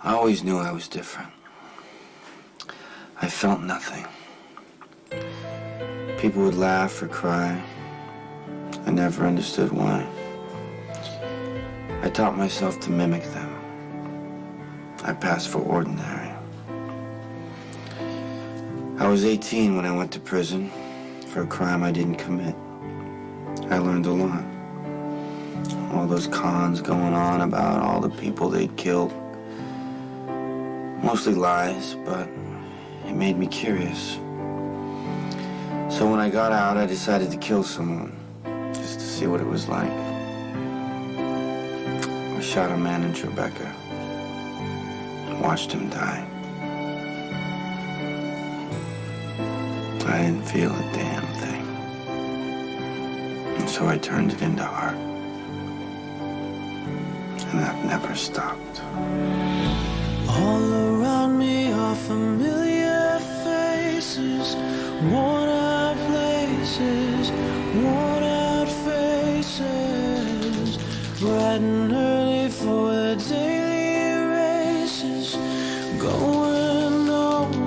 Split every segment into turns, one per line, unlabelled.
I always knew I was different. I felt nothing. People would laugh or cry. I never understood why. I taught myself to mimic them. I passed for ordinary. I was 18 when I went to prison for a crime I didn't commit. I learned a lot. All those cons going on about all the people they'd killed. Mostly lies, but it made me curious. So when I got out, I decided to kill someone, just to see what it was like. I shot a man in Tribeca. Watched him die. I didn't feel a damn thing. And so I turned it into art. And I've never stopped.
All around me are familiar faces, worn out places, worn out faces, bright and early for the daily races, going nowhere,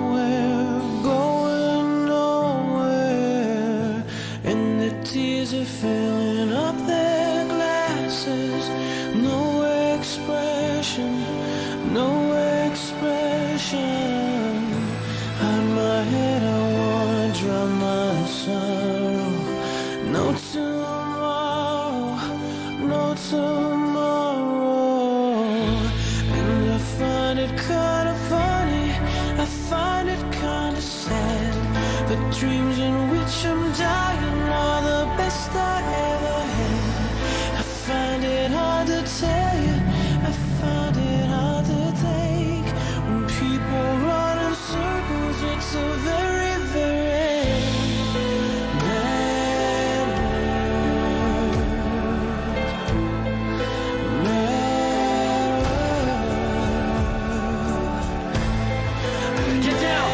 and the tears are filling up their glasses, no expression, no expression. Hide my head, I wanna drown my sorrow. No tomorrow, no tomorrow. And I find it kinda funny, I find it kinda sad. The dreams in which I'm dying are the best I ever had. I find it hard to tell you, I find it hard to take. When people run in circles, it's a very, very mad world. Mad world. Get down!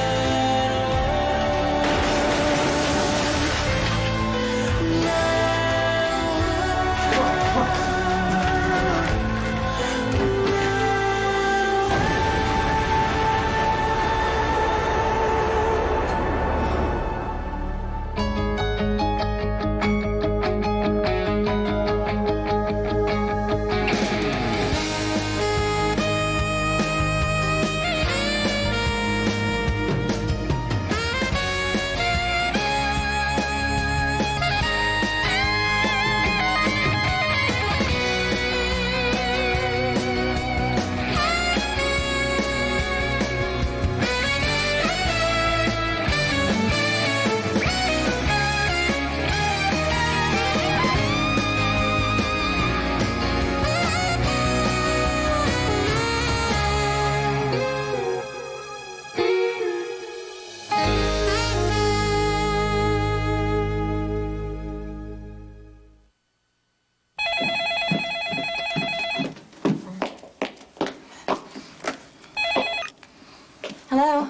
Hello?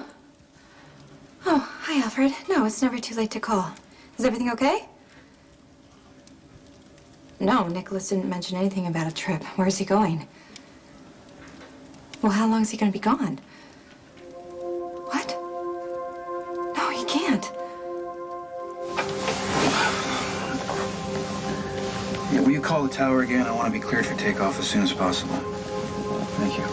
Oh, hi, Alfred. No, it's never too late to call. Is everything okay? No, Nicholas didn't mention anything about a trip. Where's he going? Well, how long is he going to be gone? What? No, he can't.
Yeah, will you call the tower again? I want to be cleared for takeoff as soon as possible. Thank you.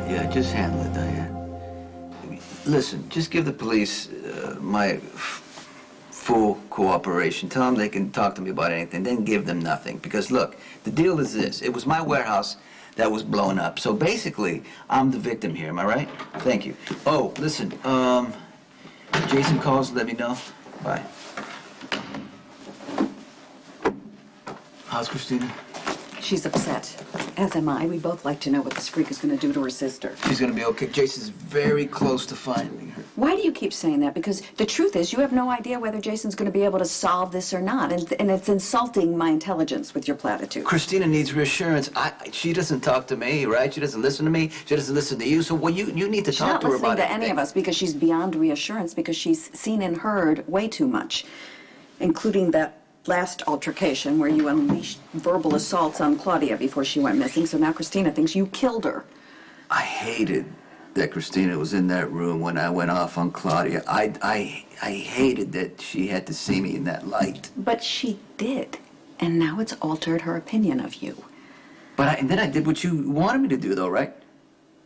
Yeah, just handle it, Diane. Listen, just give the police my full cooperation. Tell them they can talk to me about anything. Then give them nothing. Because, look, the deal is this. It was my warehouse that was blown up. So, basically, I'm the victim here. Am I right? Thank you. Oh, listen, Jason calls, let me know. Bye. How's Christina?
She's upset, as am I. We both like to know what this freak is going to do to her sister.
She's gonna be okay. Jason's very close to finding her.
Why do you keep saying that? Because the truth is, you have no idea whether Jason's going to be able to solve this or not, and it's insulting my intelligence with your platitude.
Christina needs reassurance. She doesn't talk to me, right? She doesn't listen to me. She doesn't listen to you. So, well, you need to talk to her about it.
She's not listening to any of us because she's beyond reassurance, because she's seen and heard way too much, including that last altercation where you unleashed verbal assaults on Claudia before she went missing, so now Christina thinks you killed her.
I hated that Christina was in that room when I went off on Claudia. I hated that she had to see me in that light.
But she did, and now it's altered her opinion of you.
And then I did what you wanted me to do, though, right?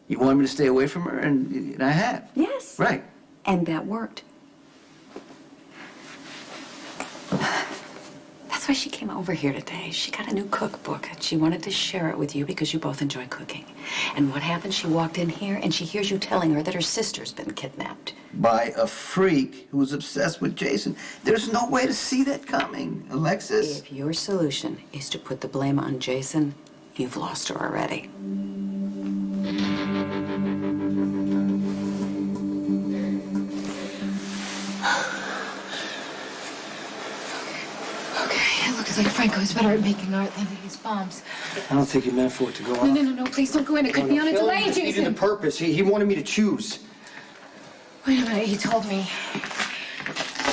You wanted me to stay away from her, and I have.
Yes.
Right.
And that worked.
That's why she came over here today. She got a new cookbook and she wanted to share it with you because you both enjoy cooking. And what happened? She walked in here and she hears you telling her that her sister's been kidnapped.
By a freak who's obsessed with Jason. There's no way to see that coming, Alexis.
If your solution is to put the blame on Jason, you've lost her already.
It looks like Franco's better at making art than he is bombs.
I don't think he meant for it to go off.
No, please don't go in. It could be on a delay,
He needed the
Jason.
purpose. He wanted me to choose.
Wait a minute, he told me.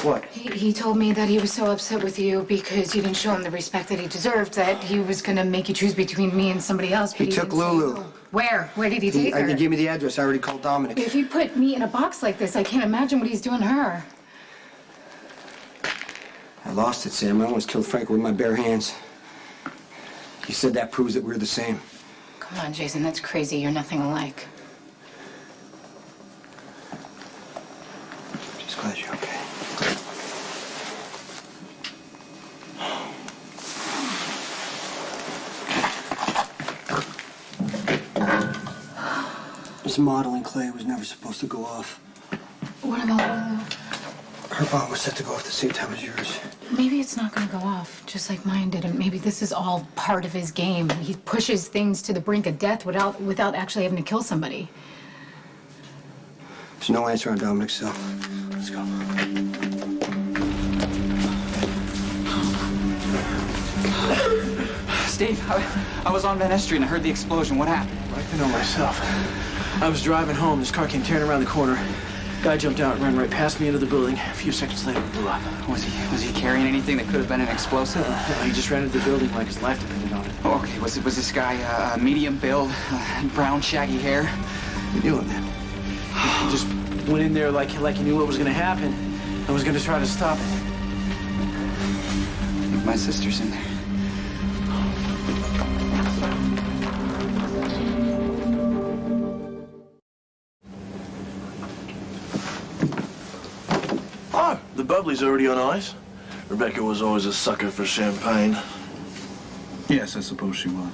What?
He told me that he was so upset with you because you didn't show him the respect that he deserved, that he was gonna make you choose between me and somebody else. But
He took
didn't say
Lulu.
who. Where? Where did he take her?
He gave me the address. I already called Dominic.
If you put me in a box like this, I can't imagine what he's doing to her.
I lost it, Sam. I almost killed Franco with my bare hands. He said that proves that we're the same.
Come on, Jason, that's crazy. You're nothing alike.
Just glad you're okay. This modeling clay was never supposed to go off.
What about Lulu?
Her bomb was set to go off the same time as yours.
Maybe it's not gonna go off, just like mine did. And maybe this is all part of his game. He pushes things to the brink of death without actually having to kill somebody.
There's no answer on Dominic's cell. Let's go.
Steve, I was on Van Ness Street and I heard the explosion. What happened?
I'd like to know myself. I was driving home. This car came tearing around the corner. Guy jumped out and ran right past me into the building. A few seconds later, it blew up.
Was he carrying anything that could have been an explosive?
He just ran into the building like his life depended on it.
Oh, okay. Was this guy medium build, brown shaggy hair?
You knew him then. He just went in there like he knew what was going to happen and was going to try to stop it.
I think my sister's in there.
Oh, the bubbly's already on ice. Rebecca was always a sucker for champagne.
Yes, I suppose she was.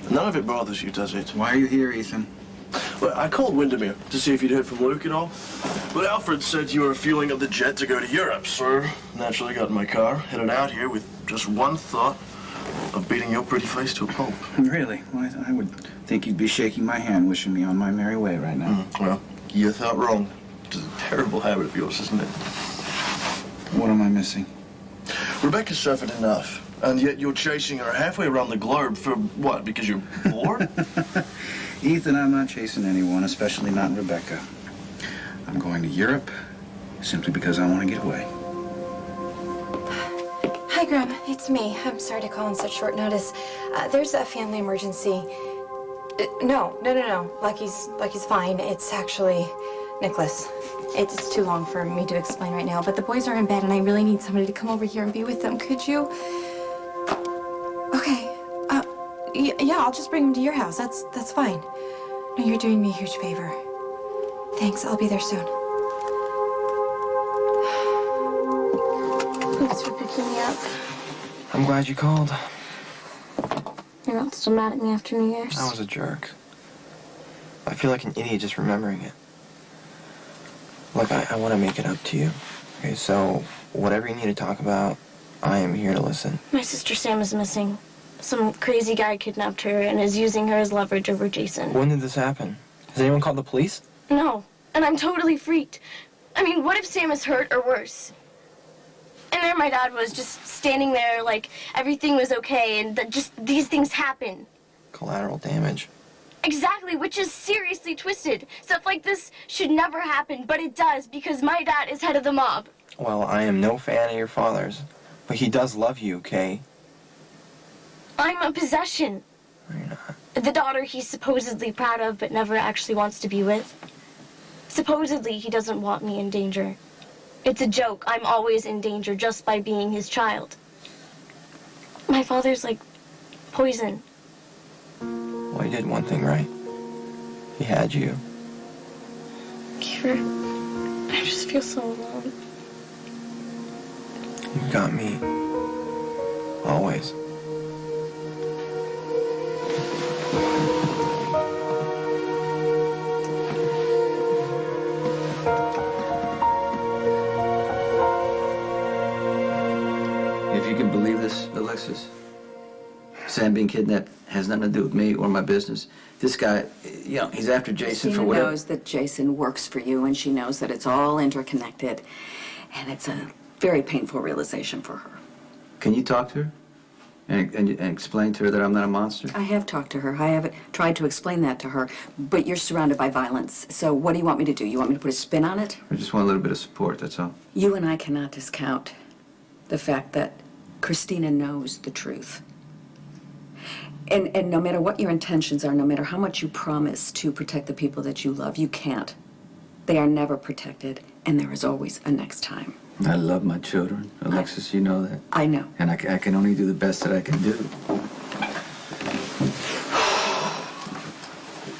None of it bothers you, does it?
Why are you here, Ethan?
Well, I called Windermere to see if you'd heard from Luke at all. But Alfred said you were fueling up the jet to go to Europe, so naturally got in my car, headed out here with just one thought of beating your pretty face to a pulp.
Really? Well, I would think you'd be shaking my hand, wishing me on my merry way right now.
Well, you thought wrong. It's a terrible habit of yours, isn't it?
What am I missing?
Rebecca suffered enough, and yet you're chasing her halfway around the globe for what? Because you're bored?
Ethan, I'm not chasing anyone, especially not Rebecca. I'm going to Europe simply because I want to get away.
Hi, Graham. It's me. I'm sorry to call on such short notice. There's a family emergency. No. Lucky's fine. It's actually Nicholas. It's too long for me to explain right now, but the boys are in bed and I really need somebody to come over here and be with them. Could you? Okay. Yeah, I'll just bring them to your house. That's fine. No, you're doing me a huge favor. Thanks. I'll be there soon.
Thanks for picking me up.
I'm glad you called.
You're not still mad at me after New Year's?
I was a jerk. I feel like an idiot just remembering it. Look, I want to make it up to you. Okay, so whatever you need to talk about, I am here to listen.
My sister Sam is missing. Some crazy guy kidnapped her and is using her as leverage over Jason.
When did this happen? Has anyone called the police?
No, and I'm totally freaked. I mean, what if Sam is hurt or worse? And there my dad was just standing there like everything was okay and that just these things happen.
Collateral damage.
Exactly, which is seriously twisted. Stuff like this should never happen, but it does because my dad is head of the mob.
Well, I am no fan of your father's, But he does love you, Kay.
I'm a possession.
No, you're not.
The daughter he's supposedly proud of but never actually wants to be with. Supposedly he doesn't want me in danger. It's a joke. I'm always in danger just by being his child. My father's like poison.
Well, he did one thing right. He had you.
Kiefer, I just feel so alone.
You got me. Always.
If you can believe this, Alexis, Sam being kidnapped has nothing to do with me or my business. This guy, you know, he's after Jason for
Christina
whatever.
knows that Jason works for you, and she knows that it's all interconnected. And it's a very painful realization for her.
Can you talk to her and explain to her that I'm not a monster?
I have talked to her. I have tried to explain that to her. But you're surrounded by violence. So what do you want me to do? You want me to put a spin on it?
I just want a little bit of support, that's all.
You and I cannot discount the fact that Christina knows the truth. And no matter what your intentions are, no matter how much you promise to protect the people that you love, you can't. They are never protected, and there is always a next time.
I love my children, Alexis, you know that.
I know.
And I can only do the best that I can do.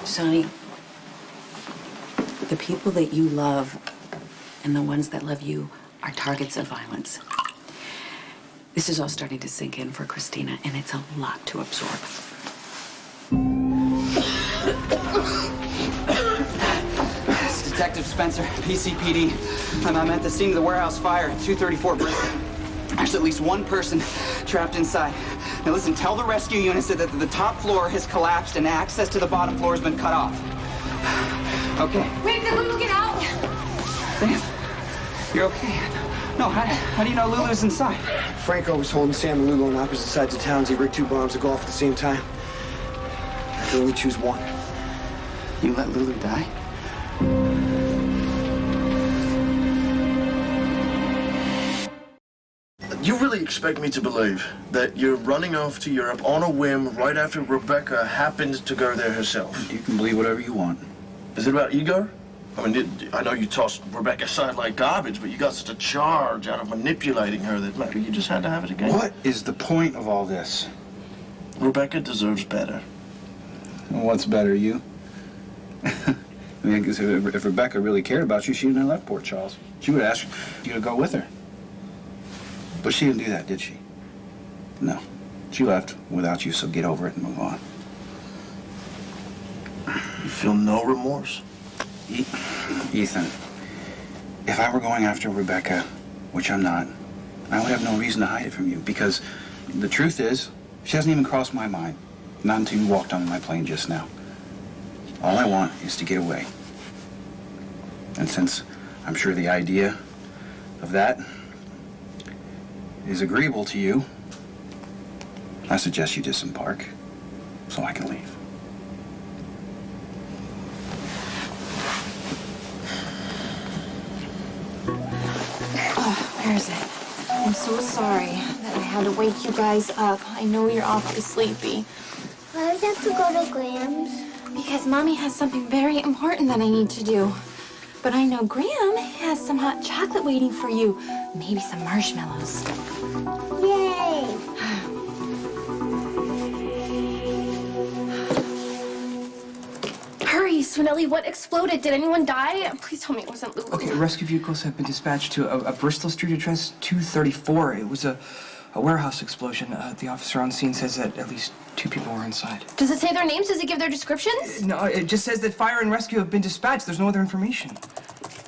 Sonny, the people that you love and the ones that love you are targets of violence. This is all starting to sink in for Christina, and it's a lot to absorb.
It's Detective Spencer, PCPD. I'm at the scene of the warehouse fire at 234 Bristol. There's at least one person trapped inside. Now listen, tell the rescue units that the top floor has collapsed and access to the bottom floor has been cut off. Okay.
Wait, did Lulu get out?
Sam, you're okay. No, how do you know Lulu's inside?
Franco was holding Sam and Lulu on opposite sides of town. He rigged 2 bombs to go off at the same time. I could only choose one.
You let Lulu die?
You really expect me to believe that you're running off to Europe on a whim right after Rebecca happened to go there herself?
You can believe whatever you want.
Is it about ego? I mean, I know you tossed Rebecca aside like garbage, but you got such a charge out of manipulating her that maybe you just had to have it again.
What is the point of all this?
Rebecca deserves better.
What's better, you? I mean, 'cause if Rebecca really cared about you, she wouldn't have left Port Charles. She would have asked you to go with her. But she didn't do that, did she? No. She left without you, so get over it and move on.
You feel no remorse?
Ethan, if I were going after Rebecca, which I'm not, I would have no reason to hide it from you, because the truth is, she hasn't even crossed my mind. Not until you walked onto my plane just now. All I want is to get away. And since I'm sure the idea of that is agreeable to you, I suggest you disembark so I can leave.
Where is it? I'm so sorry that I had to wake you guys up. I know you're awfully sleepy.
Why do we have to go to Graham's?
Because Mommy has something very important that I need to do. But I know Graham has some hot chocolate waiting for you. Maybe some marshmallows.
Yay!
Hurry, Swinelli, what exploded? Did anyone die? Please tell me it wasn't Lulu.
Okay, rescue vehicles have been dispatched to a Bristol Street address 234. It was a warehouse explosion. The officer on scene says that at least 2 people were inside.
Does it say their names? Does it give their descriptions?
No, it just says that fire and rescue have been dispatched. There's no other information.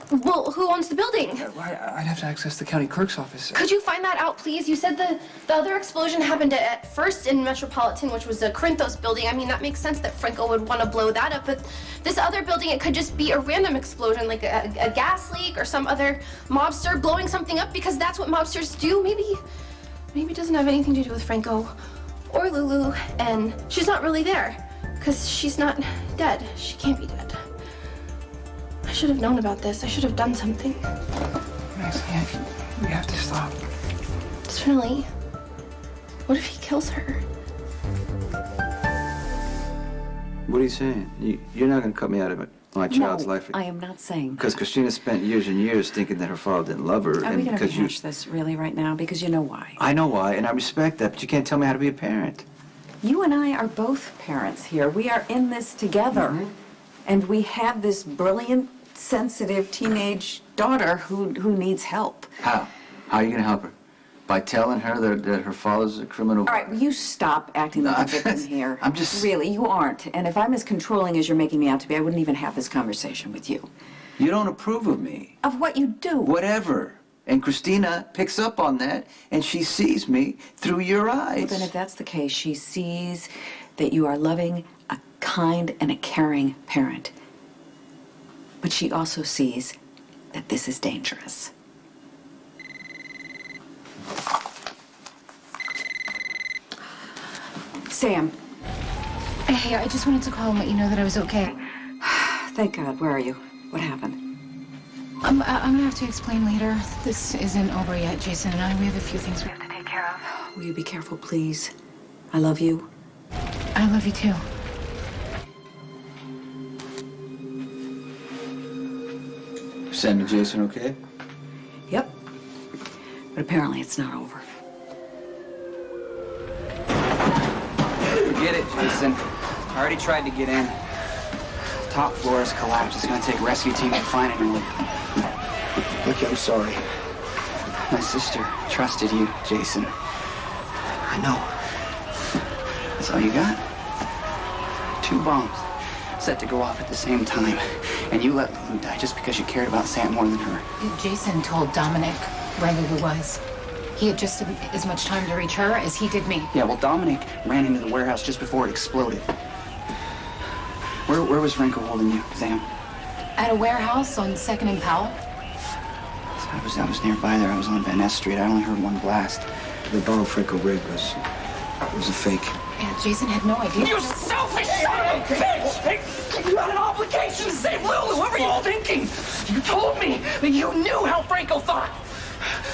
Well, who owns the building?
I'd have to access the county clerk's office.
Could you find that out, please? You said the other explosion happened at first in Metropolitan, which was the Corinthos building. I mean, that makes sense that Franco would want to blow that up, but this other building, it could just be a random explosion, like a gas leak or some other mobster blowing something up, because that's what mobsters do. Maybe it doesn't have anything to do with Franco or Lulu, and she's not really there, because she's not dead. She can't be dead. I should have known about this. I should have done something.
Max, we have to stop.
Trinley, what if he kills her?
What are you saying? You're not going to cut me out of my child's life.
I am not saying.
Because Christina spent years and years thinking that her father didn't love her.
Are we going to
because
rehash this really right now? Because you know why.
I know why, and I respect that, but you can't tell me how to be a parent.
You and I are both parents here. We are in this together.
Mm-hmm.
And we have this brilliant, sensitive teenage daughter who needs help.
How? How are you going to help her? By telling her that her father's a criminal?
All right, will you stop acting like a victim here?
I'm just...
Really, you aren't. And if I'm as controlling as you're making me out to be, I wouldn't even have this conversation with you.
You don't approve of me.
Of what you do.
Whatever. And Christina picks up on that, and she sees me through your eyes.
Well, then if that's the case, she sees that you are loving, a kind, and a caring parent. But she also sees that this is dangerous. Sam.
Hey, I just wanted to call and let you know that I was okay.
Thank God. Where are you? What happened?
I'm gonna have to explain later. This isn't over yet, Jason and I. We have a few things we have to take care of.
Will you be careful, please? I love you.
I love you too.
Sam and Jason okay?
Yep. But apparently it's not over.
Forget it, Jason. I already tried to get in. Top floor has collapsed. It's gonna take a rescue team to find anyone.
Look, I'm sorry.
My sister trusted you, Jason.
I know.
That's all you got? 2 bombs set to go off at the same time. And you let Lulu die just because you cared about Sam more than her.
Jason told Dominic where Lulu was. He had just as much time to reach her as he did me.
Yeah, well, Dominic ran into the warehouse just before it exploded. Where was Franco holding you, Sam?
At a warehouse on 2nd and Powell.
I was nearby there. I was on Van Ness Street. I only heard one blast.
The bomb Franco rigged was a fake.
Yeah, Jason had no idea.
You selfish son of a bitch! You had an obligation to save Lulu. What were you thinking? You told me that you knew how Franco thought.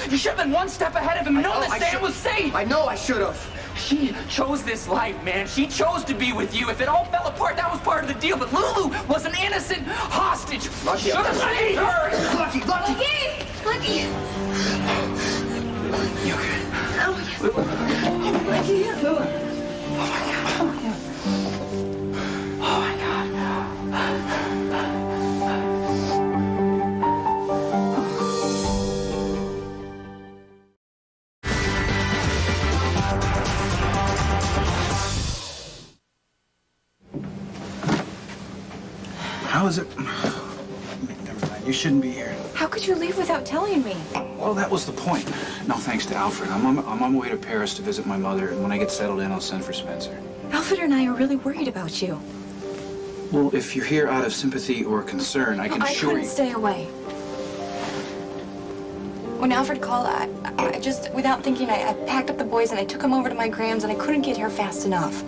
You should have been one step ahead of him and known that Sam was safe.
I know I should have.
She chose this life, man. She chose to be with you. If it all fell apart, that was part of the deal. But Lulu was an innocent hostage.
Lucky.
Should have saved her.
Lucky.
Lucky!
You okay? How is it? Never mind. You shouldn't be here.
How could you leave without telling me?
Well, that was the point. No thanks to Alfred. I'm on my way to Paris to visit my mother, and when I get settled in, I'll send for Spencer.
Alfred and I are really worried about you.
Well, if you're here out of sympathy or concern, I can
I
assure
couldn't
you...
stay away. When Alfred called, I just, without thinking, I packed up the boys and I took them over to my Grams, and I couldn't get here fast enough.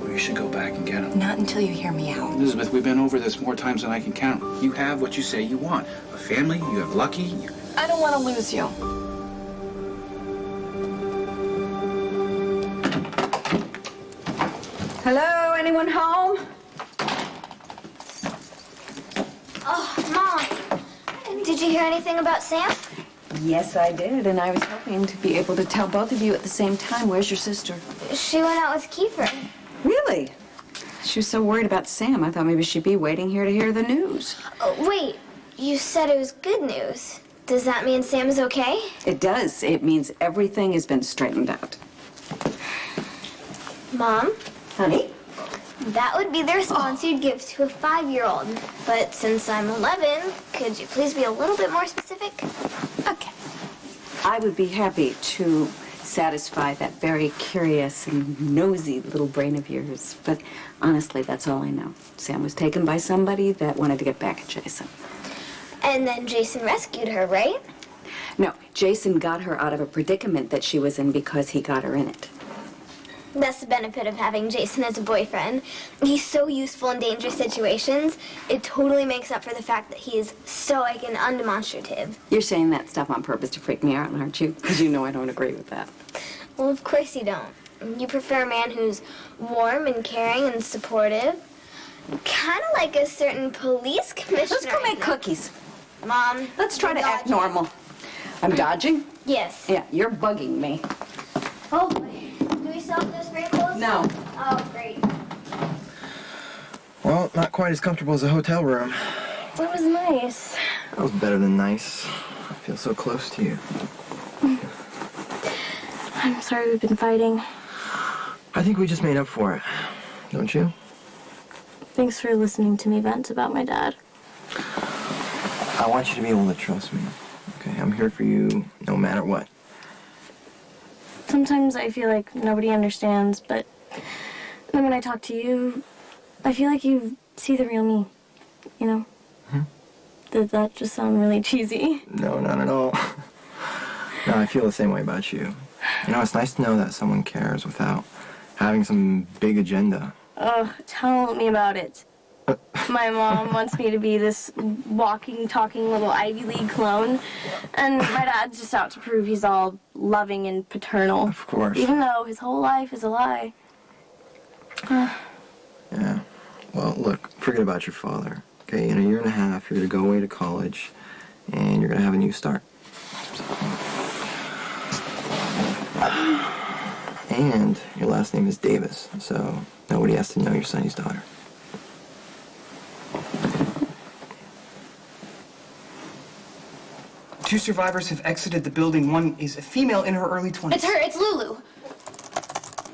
Well, you should go back and get him.
Not until you hear me out.
Elizabeth, we've been over this more times than I can count. You have what you say you want. A family, you have Lucky.
I don't want to lose you.
Hello, anyone home?
Oh, Mom. Did you hear anything about Sam?
Yes, I did, and I was hoping to be able to tell both of you at the same time. Where's your sister?
She went out with Kiefer.
Really? She was so worried about Sam, I thought maybe she'd be waiting here to hear the news.
Oh, wait, you said it was good news. Does that mean Sam is okay?
It does. It means everything has been straightened out.
Mom?
Honey?
That would be the response you'd give to a 5-year-old. But since I'm 11, could you please be a little bit more specific?
Okay. I would be happy to satisfy that very curious and nosy little brain of yours. But honestly, that's all I know. Sam was taken by somebody that wanted to get back at Jason.
And then Jason rescued her, right?
No, Jason got her out of a predicament that she was in because he got her in it.
That's the benefit of having Jason as a boyfriend. He's so useful in dangerous situations. It totally makes up for the fact that he is stoic and undemonstrative.
You're saying that stuff on purpose to freak me out, aren't you? Because you know I don't agree with that.
Well, of course you don't. You prefer a man who's warm and caring and supportive. Kind of like a certain police commissioner.
Let's go make cookies.
Mom.
Let's try to act normal. I'm dodging?
Yes.
Yeah, you're bugging me.
Oh, boy. Do we still have those sprinkles?
No.
Oh, great.
Well, not quite as comfortable as a hotel room.
It was nice.
That was better than nice. I feel so close to you.
I'm sorry we've been fighting.
I think we just made up for it. Don't you?
Thanks for listening to me vent about my dad.
I want you to be able to trust me. Okay, I'm here for you no matter what.
Sometimes I feel like nobody understands, but then when I talk to you, I feel like you see the real me, you know? Did that just sound really cheesy?
No, not at all. No, I feel the same way about you. You know, it's nice to know that someone cares without having some big agenda.
Oh, tell me about it. My mom wants me to be this walking, talking little Ivy League clone, and my dad's just out to prove he's all loving and paternal.
Of course.
Even though his whole life is a lie.
Yeah. Well, look, forget about your father. Okay, in a year and a half, you're going to go away to college, and you're going to have a new start. And your last name is Davis, so nobody has to know you're Sonny's daughter.
Two survivors have exited the building. One is a female in her early 20s.
It's her. It's Lulu.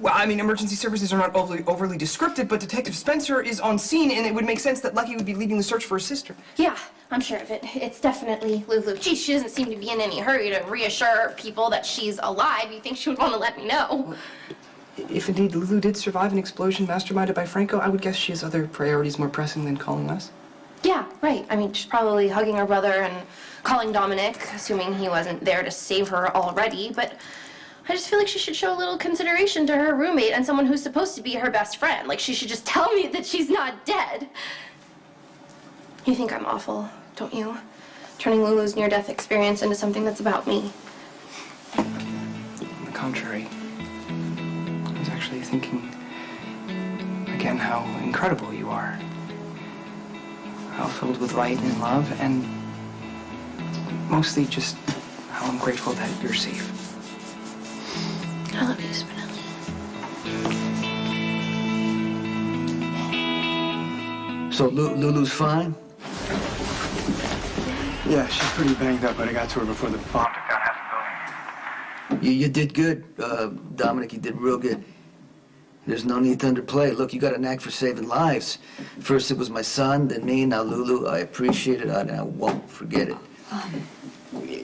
Well, I mean, emergency services are not overly descriptive, but Detective Spencer is on scene, and it would make sense that Lucky would be leading the search for her sister.
Yeah, I'm sure of it. It's definitely Lulu. Geez, she doesn't seem to be in any hurry to reassure people that she's alive. You think she would want to let me know?
If indeed Lulu did survive an explosion masterminded by Franco, I would guess she has other priorities more pressing than calling us.
Yeah, right. I mean, she's probably hugging her brother and calling Dominic, assuming he wasn't there to save her already, but I just feel like she should show a little consideration to her roommate and someone who's supposed to be her best friend. Like, she should just tell me that she's not dead. You think I'm awful, don't you? Turning Lulu's near-death experience into something that's about me.
On the contrary, I was actually thinking again how incredible you are. How filled with light and love, and mostly just how I'm grateful that you're safe.
I love you, Spinelli.
So Lulu's fine?
Yeah, she's pretty banged up, but I got to her before the bomb.
You did good, Dominic. You did real good. There's no need to underplay. Look, you got a knack for saving lives. First it was my son, then me, now Lulu. I appreciate it, and I won't forget it.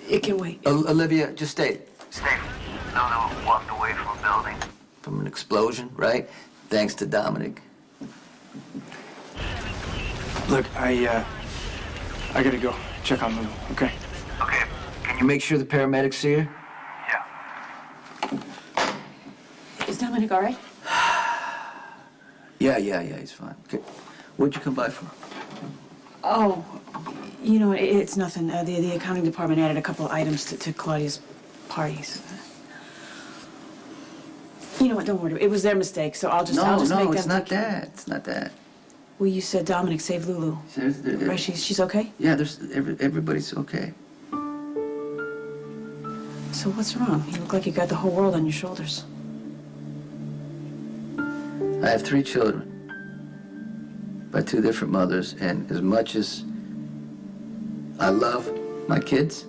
It can wait.
Olivia, just stay. Stay. Lulu walked away from a building. From an explosion, right? Thanks to Dominic.
Look, I gotta go check on Lulu, okay?
Okay. Can you make sure the paramedics see her?
Is Dominic all right?
Yeah, he's fine. Okay. What'd you come by for?
Oh, you know, it's nothing. The accounting department added a couple of items to Claudia's parties. You know what? Don't worry. It was their mistake, so I'll just make them.
No, it's not that. It's not that.
Well, you said Dominic saved Lulu. Right? She's okay?
Yeah, everybody's okay.
So what's wrong? You look like you got the whole world on your shoulders.
I have 3 children by 2 different mothers, and as much as I love my kids,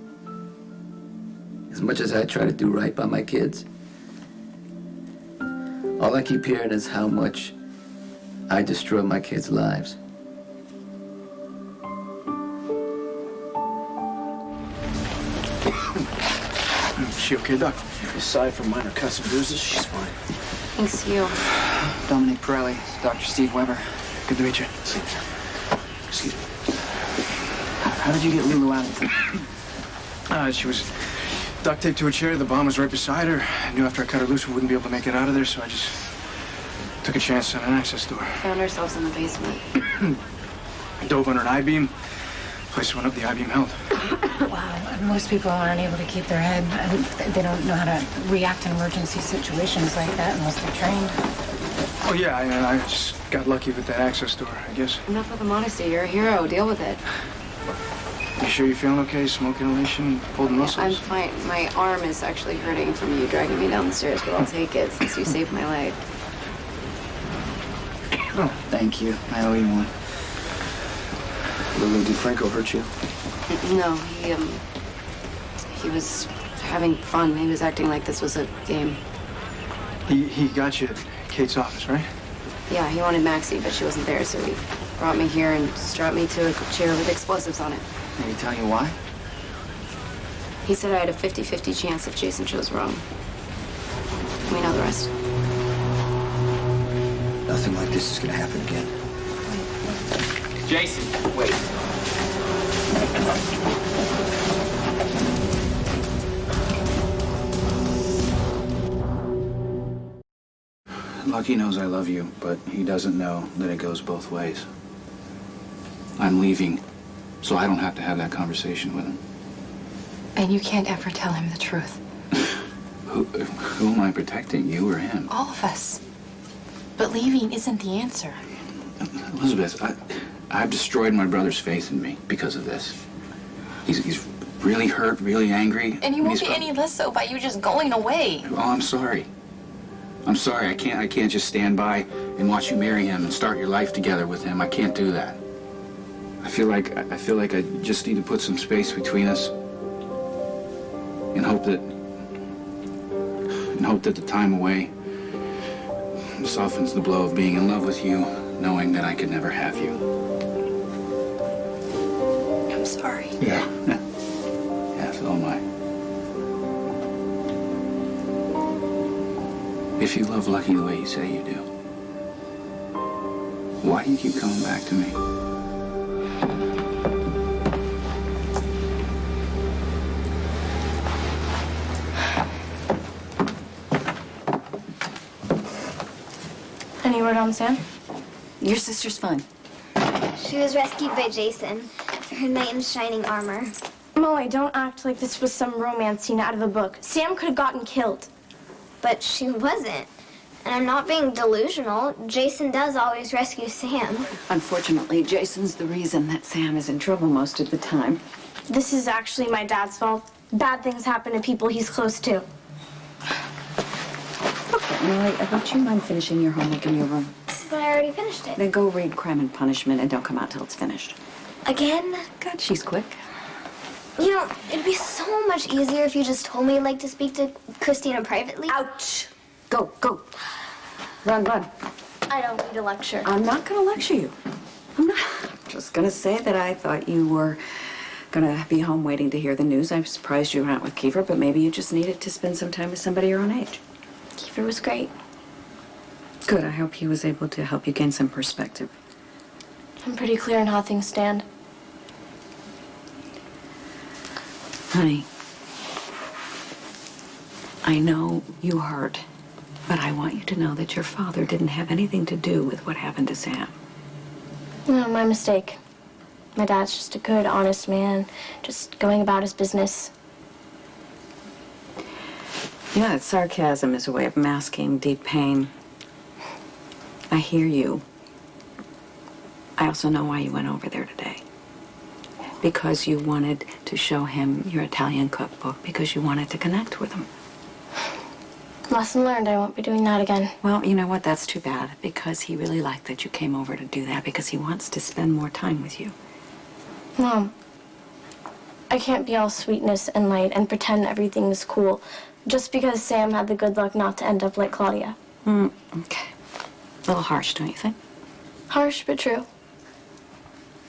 as much as I try to do right by my kids, all I keep hearing is how much I destroy my kids' lives.
Is she okay, Doc? Aside from minor cuts and bruises, she's fine.
Thanks to you.
Dominic Pirelli, Dr. Steve Weber.
Good to meet you. Excuse me.
How did you get Lulu out of there?
She was duct taped to a chair. The bomb was right beside her. I knew after I cut her loose we wouldn't be able to make it out of there, so I just
Took a chance on an access door.
Found ourselves in the basement.
Dove under an I-beam. Place went up, the I-beam held.
Wow, most people aren't able to keep their head. They don't know how to react in emergency situations like that unless they're trained.
Oh, yeah, I just got lucky with that access door, I guess.
Enough of the modesty. You're a hero. Deal with it.
You sure you're feeling okay? Smoke inhalation, pulled muscles?
I'm fine. My arm is actually hurting from you dragging me down the stairs, but I'll take it since you saved my life.
Oh, thank you. I owe you one.
Lulu, did Franco hurt you?
No, he was having fun. He was acting like this was a game.
He got you at Kate's office, right?
Yeah, he wanted Maxie, but she wasn't there, so he brought me here and strapped me to a chair with explosives on it.
Did he tell you why?
He said I had a 50-50 chance if Jason chose wrong. We know the rest.
Nothing like this is gonna happen again.
Jason, wait.
Lucky knows I love you, but he doesn't know that it goes both ways. I'm leaving, so I don't have to have that conversation with him.
And you can't ever tell him the truth.
Who am I protecting, you or him?
All of us. But leaving isn't the answer.
Elizabeth, I've destroyed my brother's faith in me because of this. He's really hurt, really angry.
And he won't be any less so by you just going away.
Oh, I'm sorry. I'm sorry. I can't just stand by and watch you marry him and start your life together with him. I can't do that. I feel like I just need to put some space between us and hope that the time away softens the blow of being in love with you, knowing that I could never have you.
I'm sorry.
Yeah. Yeah, so am I. If you love Lucky the way you say you do, why do you keep coming back to me?
Any word on Sam?
Your sister's fine.
She was rescued by Jason. Her knight in shining armor.
Molly, don't act like this was some romance scene out of a book. Sam could have gotten killed.
But she wasn't. And I'm not being delusional. Jason does always rescue Sam.
Unfortunately, Jason's the reason that Sam is in trouble most of the time.
This is actually my dad's fault. Bad things happen to people he's close to.
Molly, would you mind finishing your homework in your room?
But I already finished it.
Then go read Crime and Punishment and don't come out till it's finished.
Again?
God, she's quick.
You know, it'd be so much easier if you just told me you'd like to speak to Christina privately.
Ouch! Go, go. Run, run.
I don't need a lecture.
I'm not going to lecture you. I'm not. Just going to say that I thought you were going to be home waiting to hear the news. I'm surprised you were out with Kiefer, but maybe you just needed to spend some time with somebody your own age.
Kiefer was great.
Good. I hope he was able to help you gain some perspective.
I'm pretty clear on how things stand.
Honey, I know you hurt, but I want you to know that your father didn't have anything to do with what happened to Sam.
No, my mistake. My dad's just a good, honest man, just going about his business.
Yeah, sarcasm is a way of masking deep pain. I hear you. I also know why you went over there today. Because you wanted to show him your Italian cookbook, because you wanted to connect with him.
Lesson learned, I won't be doing that again.
Well, you know what? That's too bad, because he really liked that you came over to do that, because he wants to spend more time with you.
Mom, I can't be all sweetness and light and pretend everything is cool just because Sam had the good luck not to end up like Claudia.
Okay. A little harsh, don't you think?
Harsh, but true.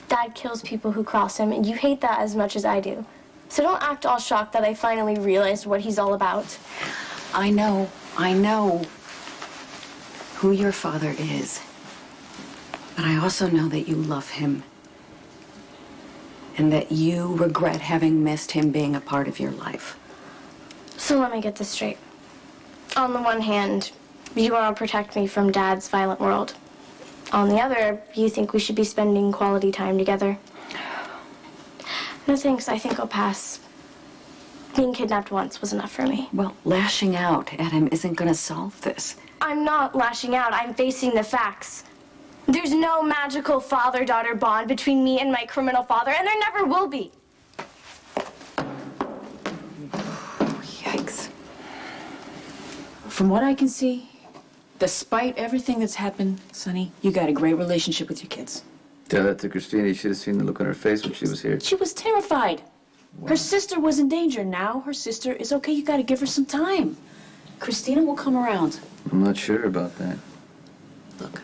Dad kills people who cross him, and you hate that as much as I do. So don't act all shocked that I finally realized what he's all about.
I know who your father is. But I also know that you love him. And that you regret having missed him being a part of your life.
So let me get this straight. On the one hand, you want to protect me from Dad's violent world. On the other, you think we should be spending quality time together. No thanks, I think I'll pass. Being kidnapped once was enough for me.
Well, lashing out at him isn't going to solve this.
I'm not lashing out, I'm facing the facts. There's no magical father-daughter bond between me and my criminal father, and there never will be.
Yikes. From what I can see, despite everything that's happened, Sonny, you got a great relationship with your kids.
Tell that to Christina. You should have seen the look on her face when she was here.
She was terrified. Her sister was in danger. Now her sister is okay. You got to give her some time. Christina will come around.
I'm not sure about that.
Look,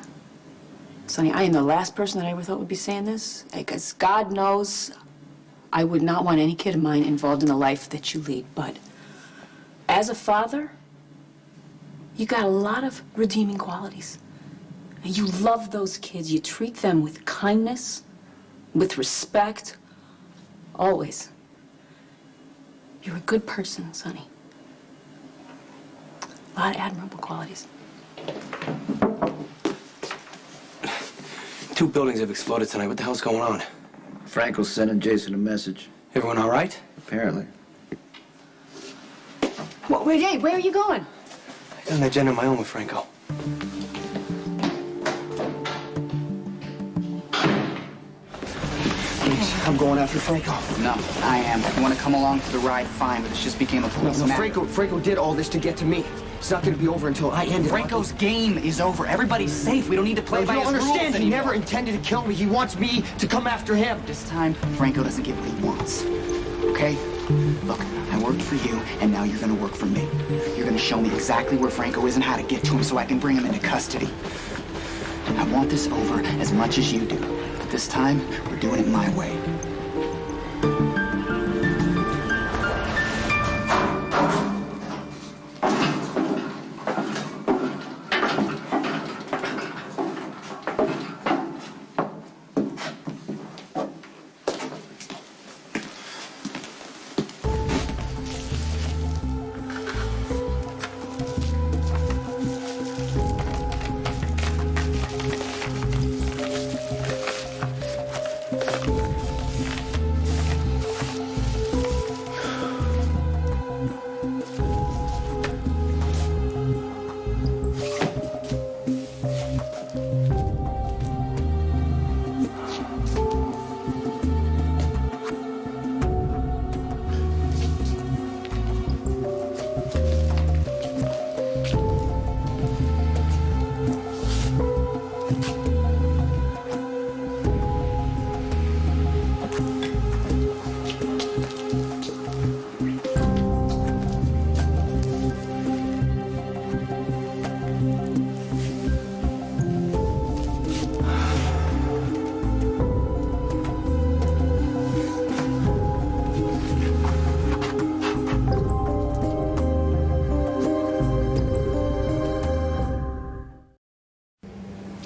Sonny, I am the last person that I ever thought would be saying this, because God knows I would not want any kid of mine involved in the life that you lead. But as a father, you got a lot of redeeming qualities. And you love those kids. You treat them with kindness, with respect, always. You're a good person, Sonny. A lot of admirable qualities.
2 buildings have exploded tonight. What the hell's going on?
Franco's sending Jason a message.
Everyone all right?
Apparently.
Hey, where are you going?
I got an agenda of my own with Franco. I'm going after Franco.
No, I am. If you want to come along for the ride, fine, but this just became a police matter.
Franco did all this to get to me. It's not going to be over until I end it.
Franco's game is over. Everybody's safe. We don't need to play by his rules anymore. You don't understand. He never
intended to kill me. He wants me to come after him.
This time, Franco doesn't get what he wants. Okay? Look, I worked for you, and now you're going to work for me. You're going to show me exactly where Franco is and how to get to him so I can bring him into custody. I want this over as much as you do. But this time, we're doing it my way.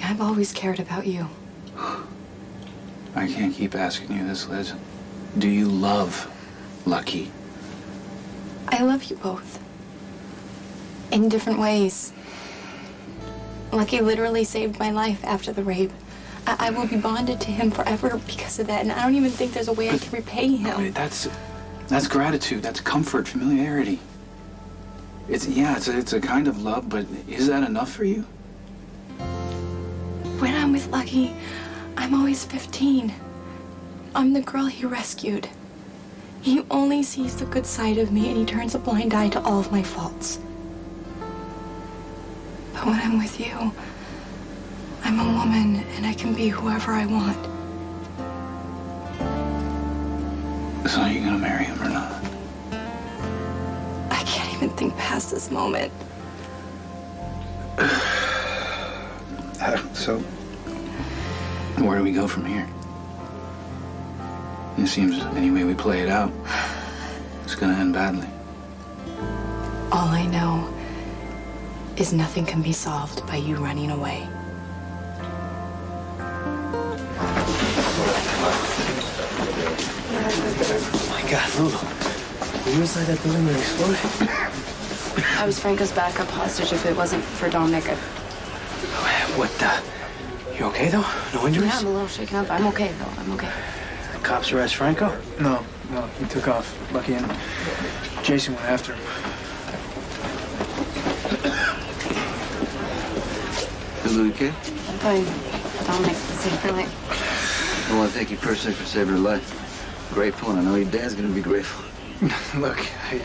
I've always cared about you.
I can't keep asking you this, Liz. Do you love Lucky?
I love you both. In different ways. Lucky literally saved my life after the rape. I will be bonded to him forever because of that, and I don't even think there's a way I can repay him.
That's gratitude. That's comfort, familiarity. It's a kind of love, but is that enough for you?
When I'm with Lucky, I'm always 15. I'm the girl he rescued. He only sees the good side of me, and he turns a blind eye to all of my faults. But when I'm with you, I'm a woman, and I can be whoever I want.
So are you gonna marry him or not?
I can't even think past this moment.
So, where do we go from here? It seems any way we play it out, it's gonna end badly.
All I know is nothing can be solved by you running away.
Oh my God, Lulu. Were you inside that building when it exploded?
I was Franco's backup hostage. If it wasn't for Dominic,
What, you okay, though? No injuries?
Yeah, I'm a little shaken up. I'm okay, though. I'm okay.
The cops arrest Franco?
No, he took off. Lucky and Jason went after him.
You okay?
I'm fine. Dominic, saved her life.
I want to thank you personally for saving her life. Grateful, and I know your dad's going to be grateful.
Look, I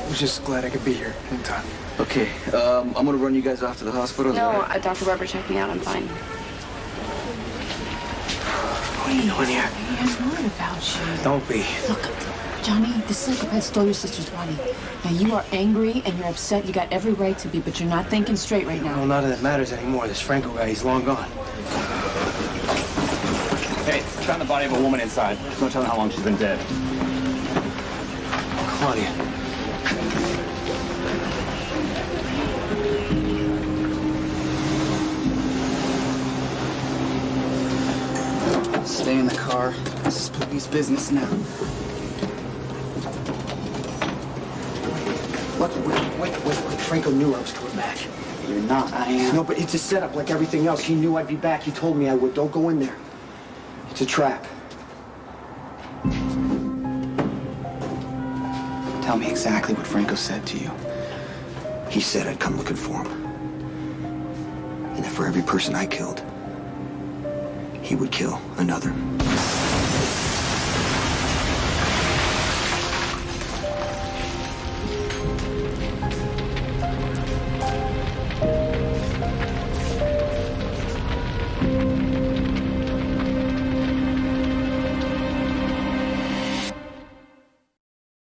was just glad I could be here in time.
Okay, I'm going to run you guys off to the hospital.
No, Dr. Barber checked me out. I'm fine.
What are you doing here?
I'm worried about you.
Don't be.
Look, Johnny, the psychopath stole your sister's body. Now, you are angry and you're upset. You got every right to be, but you're not thinking straight right now.
Well, none of that matters anymore. This Franco guy, he's long gone.
Hey, found the body of a woman inside. There's no telling how long she's been dead.
Claudia.
Stay in the car. This is police business now.
Wait. Franco knew I was coming back.
You're not, I am.
No, but it's a setup like everything else. He knew I'd be back. He told me I would. Don't go in there. It's a trap.
Tell me exactly what Franco said to you.
He said I'd come looking for him. And that for every person I killed, he would kill another.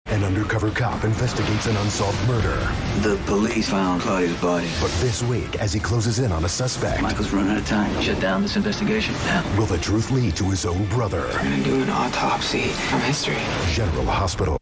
An undercover cop investigates an unsolved murder.
The police found Claudia's body.
But this week, as he closes in on a suspect,
Michael's running out of time. Shut down this investigation now.
will the truth lead to his own brother?
We're gonna do an autopsy from history.
General Hospital.